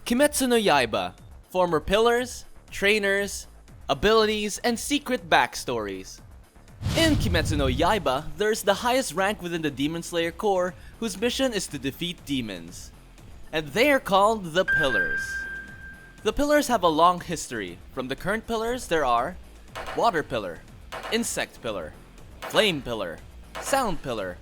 Kimetsu no Yaiba, former pillars, trainers, abilities, and secret backstories. In Kimetsu no Yaiba, there's the highest rank within the Demon Slayer Corps whose mission is to defeat demons. And they are called the Pillars. The Pillars have a long history. From the current pillars there are Water Pillar, Insect Pillar, Flame Pillar, Sound Pillar,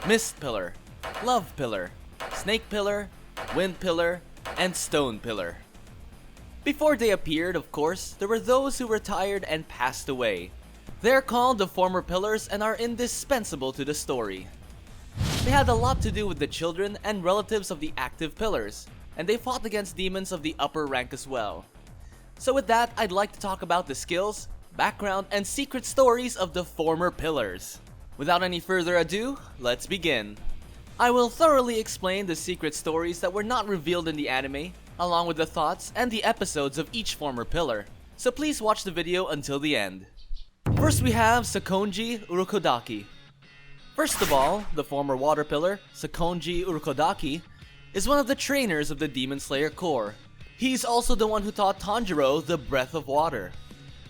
Mist Pillar, Love Pillar, Snake Pillar, Wind Pillar, and Stone Pillar. Before they appeared, of course, there were those who retired and passed away. They're called the former pillars and are indispensable to the story. They had a lot to do with the children and relatives of the active pillars, and they fought against demons of the upper rank as well. So with that, I'd like to talk about the skills, background, and secret stories of the former pillars. Without any further ado, let's begin. I will thoroughly explain the secret stories that were not revealed in the anime, along with the thoughts and the episodes of each former pillar, so please watch the video until the end. First we have Sakonji Urokodaki. First of all, the former water pillar, Sakonji Urokodaki, is one of the trainers of the Demon Slayer Corps. He's also the one who taught Tanjiro the breath of water.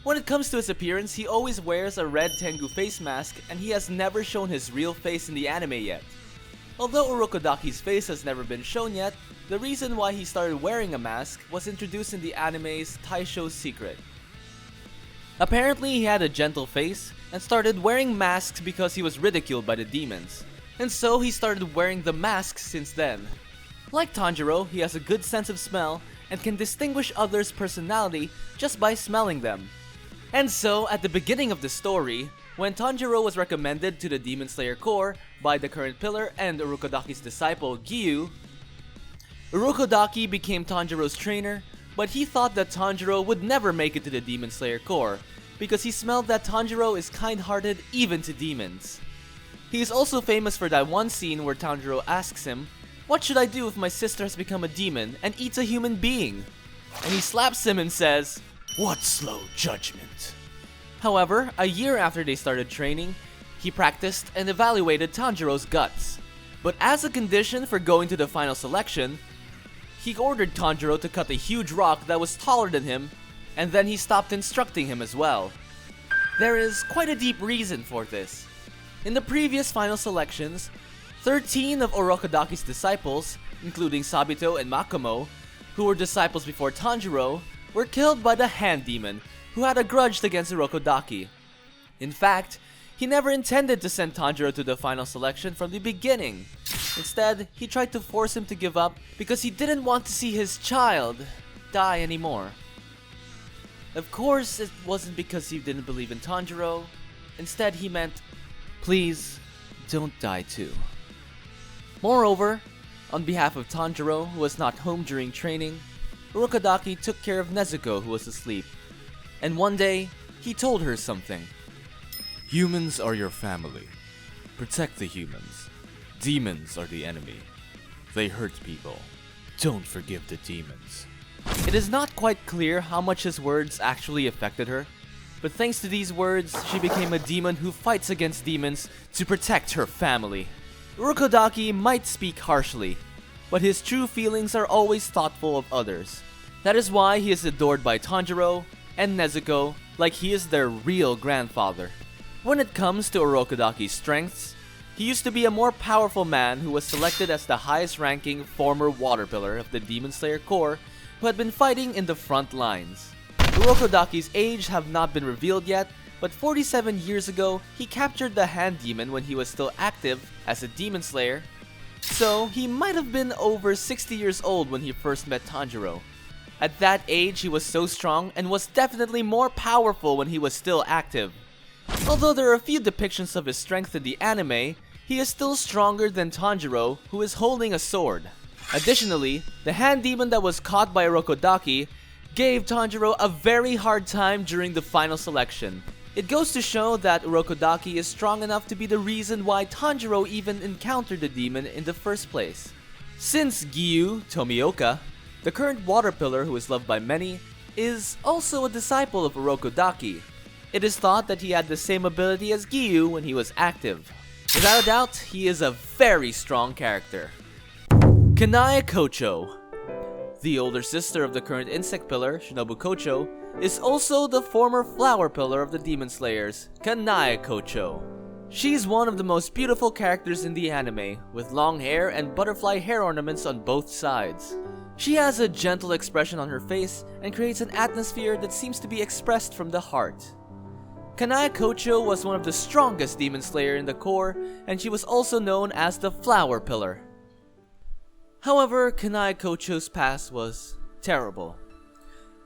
When it comes to his appearance, he always wears a red Tengu face mask and he has never shown his real face in the anime yet. Although Urokodaki's face has never been shown yet, the reason why he started wearing a mask was introduced in the anime's Taisho Secret. Apparently he had a gentle face and started wearing masks because he was ridiculed by the demons, and so he started wearing the masks since then. Like Tanjiro, he has a good sense of smell and can distinguish others' personality just by smelling them. And so, at the beginning of the story, when Tanjiro was recommended to the Demon Slayer Corps by the current pillar and Urokodaki's disciple Giyu, Urokodaki became Tanjiro's trainer, but he thought that Tanjiro would never make it to the Demon Slayer Corps because he smelled that Tanjiro is kind-hearted even to demons. He is also famous for that one scene where Tanjiro asks him, "What should I do if my sister has become a demon and eats a human being?" And he slaps him and says, "What slow judgment." However, a year after they started training, he practiced and evaluated Tanjiro's guts. But as a condition for going to the final selection, he ordered Tanjiro to cut a huge rock that was taller than him, and then he stopped instructing him as well. There is quite a deep reason for this. In the previous final selections, 13 of Urokodaki's disciples, including Sabito and Makomo, who were disciples before Tanjiro, were killed by the Hand Demon, who had a grudge against Urokodaki. In fact, he never intended to send Tanjiro to the final selection from the beginning. Instead, he tried to force him to give up because he didn't want to see his child die anymore. Of course, it wasn't because he didn't believe in Tanjiro. Instead, he meant, please, don't die too. Moreover, on behalf of Tanjiro, who was not home during training, Urokodaki took care of Nezuko, who was asleep. And one day, he told her something. Humans are your family. Protect the humans. Demons are the enemy. They hurt people. Don't forgive the demons. It is not quite clear how much his words actually affected her, but thanks to these words, she became a demon who fights against demons to protect her family. Urokodaki might speak harshly, but his true feelings are always thoughtful of others. That is why he is adored by Tanjiro and Nezuko like he is their real grandfather. When it comes to Urokodaki's strengths, he used to be a more powerful man who was selected as the highest ranking former water pillar of the Demon Slayer Corps who had been fighting in the front lines. Urokodaki's age have not been revealed yet, but 47 years ago, he captured the Hand Demon when he was still active as a Demon Slayer, so he might have been over 60 years old when he first met Tanjiro. At that age, he was so strong and was definitely more powerful when he was still active. Although there are a few depictions of his strength in the anime, he is still stronger than Tanjiro, who is holding a sword. Additionally, the Hand Demon that was caught by Urokodaki gave Tanjiro a very hard time during the final selection. It goes to show that Urokodaki is strong enough to be the reason why Tanjiro even encountered the demon in the first place. Since Giyu Tomioka, the current water pillar who is loved by many, is also a disciple of Urokodaki. It is thought that he had the same ability as Giyu when he was active. Without a doubt, he is a very strong character. Kanaya Kocho. The older sister of the current insect pillar, Shinobu Kocho, is also the former flower pillar of the Demon Slayers, Kanaya Kocho. She's one of the most beautiful characters in the anime, with long hair and butterfly hair ornaments on both sides. She has a gentle expression on her face and creates an atmosphere that seems to be expressed from the heart. Kanaya Kocho was one of the strongest Demon Slayer in the Corps, and she was also known as the Flower Pillar. However, Kanaya Kocho's past was terrible.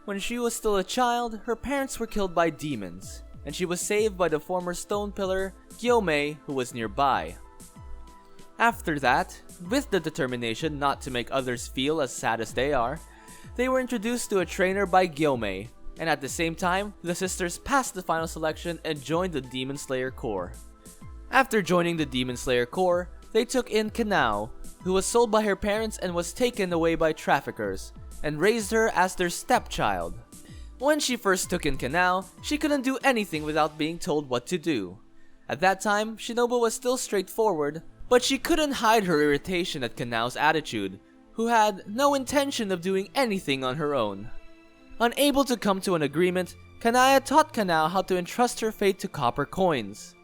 When she was still a child, her parents were killed by demons, and she was saved by the former stone pillar, Gyomei, who was nearby. After that, with the determination not to make others feel as sad as they are, they were introduced to a trainer by Gyomei, and at the same time, the sisters passed the final selection and joined the Demon Slayer Corps. After joining the Demon Slayer Corps, they took in Kanao, who was sold by her parents and was taken away by traffickers, and raised her as their stepchild. When she first took in Kanao, she couldn't do anything without being told what to do. At that time, Shinobu was still straightforward, but she couldn't hide her irritation at Kanao's attitude, who had no intention of doing anything on her own. Unable to come to an agreement, Kanaya taught Kanao how to entrust her fate to copper coins.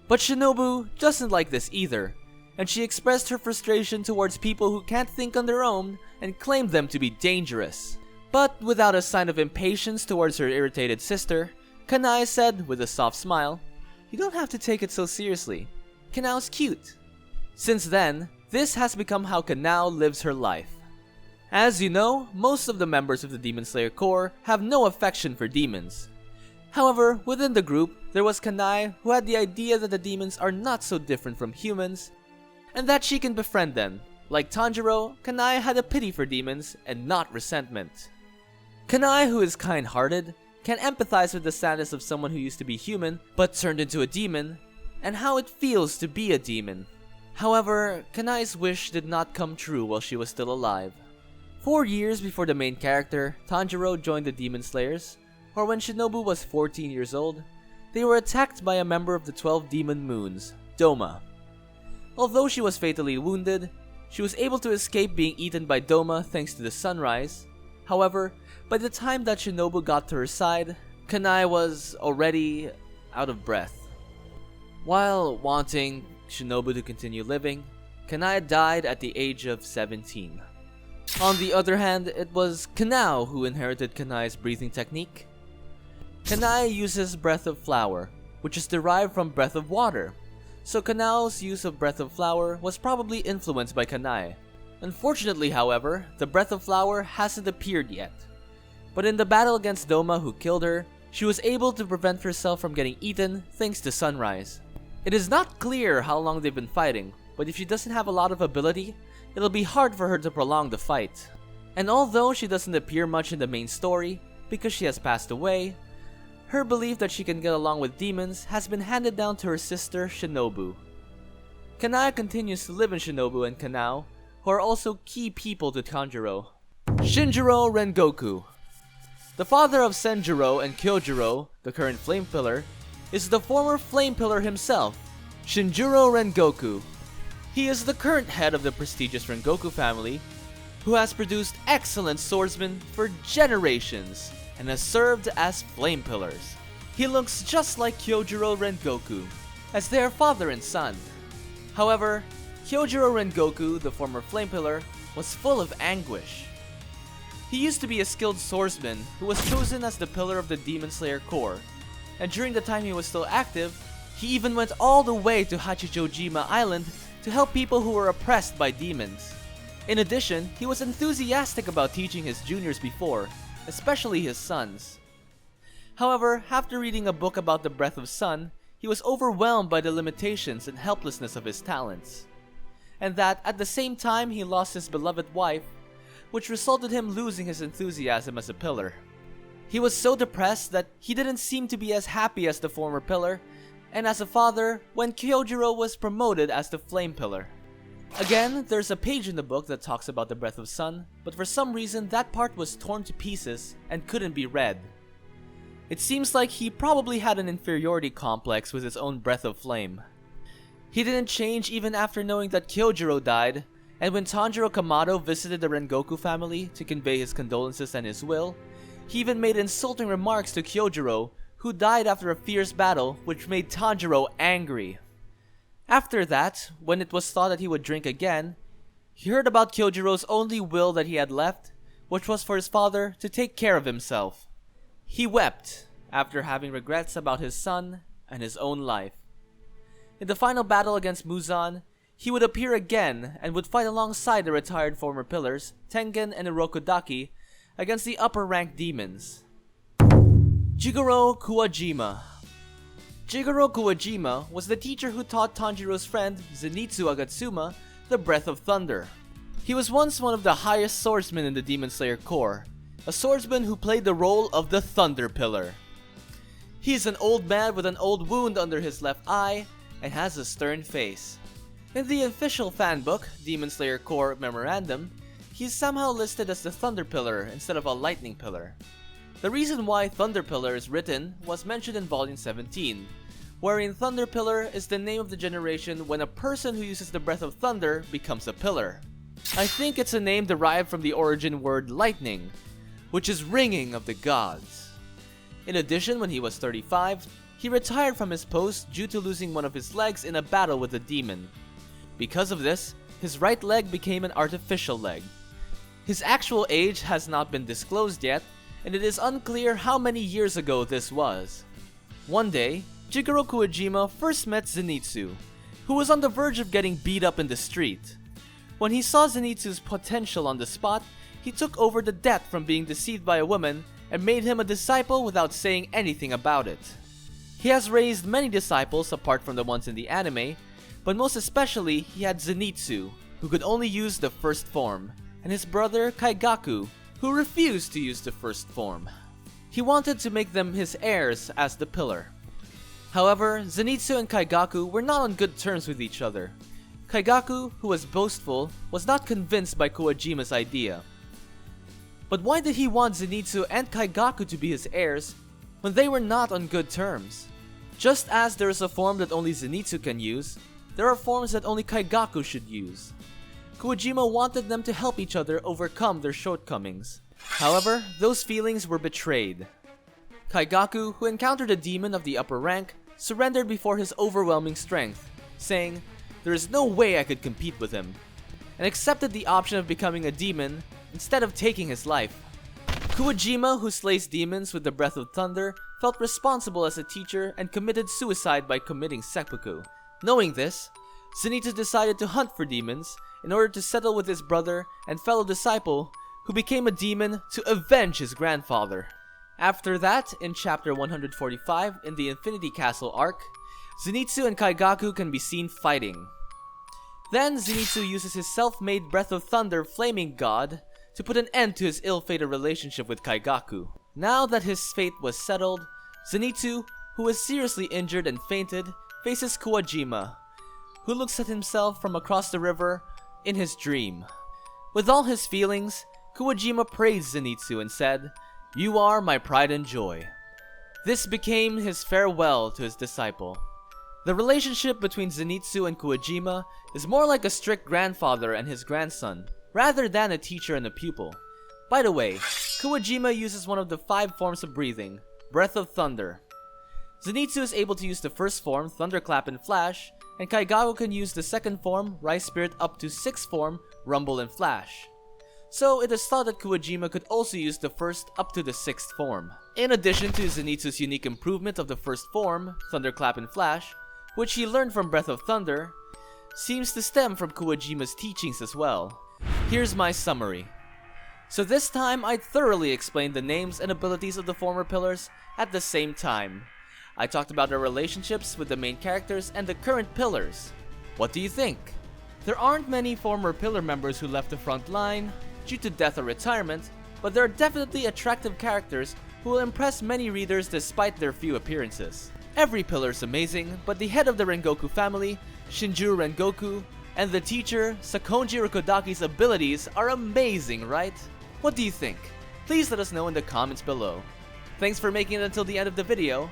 But Shinobu doesn't like this either, and she expressed her frustration towards people who can't think on their own and claimed them to be dangerous. But without a sign of impatience towards her irritated sister, Kanaya said with a soft smile, "You don't have to take it so seriously. Kanao's cute." Since then, this has become how Kanao lives her life. As you know, most of the members of the Demon Slayer Corps have no affection for demons. However, within the group, there was Kanai who had the idea that the demons are not so different from humans, and that she can befriend them. Like Tanjiro, Kanai had a pity for demons and not resentment. Kanai, who is kind-hearted, can empathize with the sadness of someone who used to be human but turned into a demon, and how it feels to be a demon. However, Kanai's wish did not come true while she was still alive. 4 years before the main character, Tanjiro, joined the Demon Slayers, or when Shinobu was 14 years old, they were attacked by a member of the 12 Demon Moons, Doma. Although she was fatally wounded, she was able to escape being eaten by Doma thanks to the sunrise. However, by the time that Shinobu got to her side, Kanai was already out of breath. While wanting Shinobu to continue living, Kanai died at the age of 17. On the other hand, it was Kanao who inherited Kanai's breathing technique. Kanai uses Breath of Flower, which is derived from Breath of Water, so Kanao's use of Breath of Flower was probably influenced by Kanai. Unfortunately, however, the Breath of Flower hasn't appeared yet. But in the battle against Doma, who killed her, she was able to prevent herself from getting eaten thanks to Sunrise. It is not clear how long they've been fighting, but if she doesn't have a lot of ability, it'll be hard for her to prolong the fight. And although she doesn't appear much in the main story, because she has passed away, her belief that she can get along with demons has been handed down to her sister Shinobu. Kanaya continues to live in Shinobu and Kanao, who are also key people to Tanjiro. Shinjiro Rengoku. The father of Senjiro and Kyojiro, the current Flame Pillar, is the former Flame Pillar himself, Shinjiro Rengoku. He is the current head of the prestigious Rengoku family, who has produced excellent swordsmen for generations and has served as Flame Pillars. He looks just like Kyojiro Rengoku, as they are father and son. However, Kyojiro Rengoku, the former Flame Pillar, was full of anguish. He used to be a skilled swordsman who was chosen as the pillar of the Demon Slayer Corps, and during the time he was still active, he even went all the way to Hachijojima Island to help people who were oppressed by demons. In addition, he was enthusiastic about teaching his juniors before, especially his sons. However, after reading a book about the Breath of Sun, he was overwhelmed by the limitations and helplessness of his talents. And that at the same time he lost his beloved wife, which resulted him losing his enthusiasm as a pillar. He was so depressed that he didn't seem to be as happy as the former pillar, and as a father, when Kyojiro was promoted as the Flame Pillar. Again, there's a page in the book that talks about the Breath of Sun, but for some reason that part was torn to pieces and couldn't be read. It seems like he probably had an inferiority complex with his own Breath of Flame. He didn't change even after knowing that Kyojiro died, And when Tanjiro Kamado visited the Rengoku family to convey his condolences and his will, he even made insulting remarks to Kyojiro, who died after a fierce battle, which made Tanjiro angry. After that, when it was thought that he would drink again, he heard about Kyojiro's only will that he had left, which was for his father to take care of himself. He wept after having regrets about his son and his own life. In the final battle against Muzan, he would appear again and would fight alongside the retired former pillars, Tengen and Urokodaki, against the upper-ranked demons. Jigarokujima. Jigarokujima was the teacher who taught Tanjiro's friend, Zenitsu Agatsuma, the Breath of Thunder. He was once one of the highest swordsmen in the Demon Slayer Corps, a swordsman who played the role of the Thunder Pillar. He is an old man with an old wound under his left eye and has a stern face. In the official fanbook, Demon Slayer Corps Memorandum, he is somehow listed as the Thunder Pillar instead of a Lightning Pillar. The reason why Thunder Pillar is written was mentioned in Volume 17, wherein Thunder Pillar is the name of the generation when a person who uses the Breath of Thunder becomes a pillar. I think it's a name derived from the origin word lightning, which is ringing of the gods. In addition, when he was 35, he retired from his post due to losing one of his legs in a battle with a demon. Because of this, his right leg became an artificial leg. His actual age has not been disclosed yet, and it is unclear how many years ago this was. One day, Jigarokujima first met Zenitsu, who was on the verge of getting beat up in the street. When he saw Zenitsu's potential on the spot, he took over the debt from being deceived by a woman and made him a disciple without saying anything about it. He has raised many disciples apart from the ones in the anime, but most especially he had Zenitsu, who could only use the first form, and his brother Kaigaku, who refused to use the first form. He wanted to make them his heirs as the pillar. However, Zenitsu and Kaigaku were not on good terms with each other. Kaigaku, who was boastful, was not convinced by Kojima's idea. But why did he want Zenitsu and Kaigaku to be his heirs when they were not on good terms? Just as there is a form that only Zenitsu can use, there are forms that only Kaigaku should use. Kojima wanted them to help each other overcome their shortcomings. However, those feelings were betrayed. Kaigaku, who encountered a demon of the upper rank, surrendered before his overwhelming strength, saying, "There is no way I could compete with him," and accepted the option of becoming a demon instead of taking his life. Kojima, who slays demons with the Breath of Thunder, felt responsible as a teacher and committed suicide by committing seppuku. Knowing this, Zenitsu decided to hunt for demons in order to settle with his brother and fellow disciple who became a demon to avenge his grandfather. After that, in chapter 145 in the Infinity Castle arc, Zenitsu and Kaigaku can be seen fighting. Then Zenitsu uses his self-made Breath of Thunder Flaming God to put an end to his ill-fated relationship with Kaigaku. Now that his fate was settled, Zenitsu, who is seriously injured and fainted, faces Kojima, who looks at himself from across the river in his dream. With all his feelings, Kojima praised Zenitsu and said, "You are my pride and joy." This became his farewell to his disciple. The relationship between Zenitsu and Kojima is more like a strict grandfather and his grandson, rather than a teacher and a pupil. By the way, Kojima uses one of the 5 forms of breathing, Breath of Thunder. Zenitsu is able to use the first form, Thunderclap and Flash, and Kaigaku can use the second form, Rise Spirit, up to 6th form, Rumble and Flash. So it is thought that Kojima could also use the first up to the 6th form. In addition to Zenitsu's unique improvement of the first form, Thunderclap and Flash, which he learned from Breath of Thunder, seems to stem from Kojima's teachings as well. Here's my summary. So this time I thoroughly explained the names and abilities of the former pillars at the same time. I talked about their relationships with the main characters and the current pillars. What do you think? There aren't many former pillar members who left the front line due to death or retirement, but there are definitely attractive characters who will impress many readers despite their few appearances. Every pillar is amazing, but the head of the Rengoku family, Shinjiro Rengoku, and the teacher, Sakonji Urokodaki's abilities are amazing, right? What do you think? Please let us know in the comments below. Thanks for making it until the end of the video.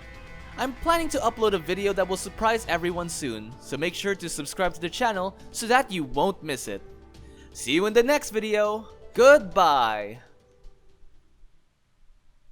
I'm planning to upload a video that will surprise everyone soon, so make sure to subscribe to the channel so that you won't miss it. See you in the next video. Goodbye.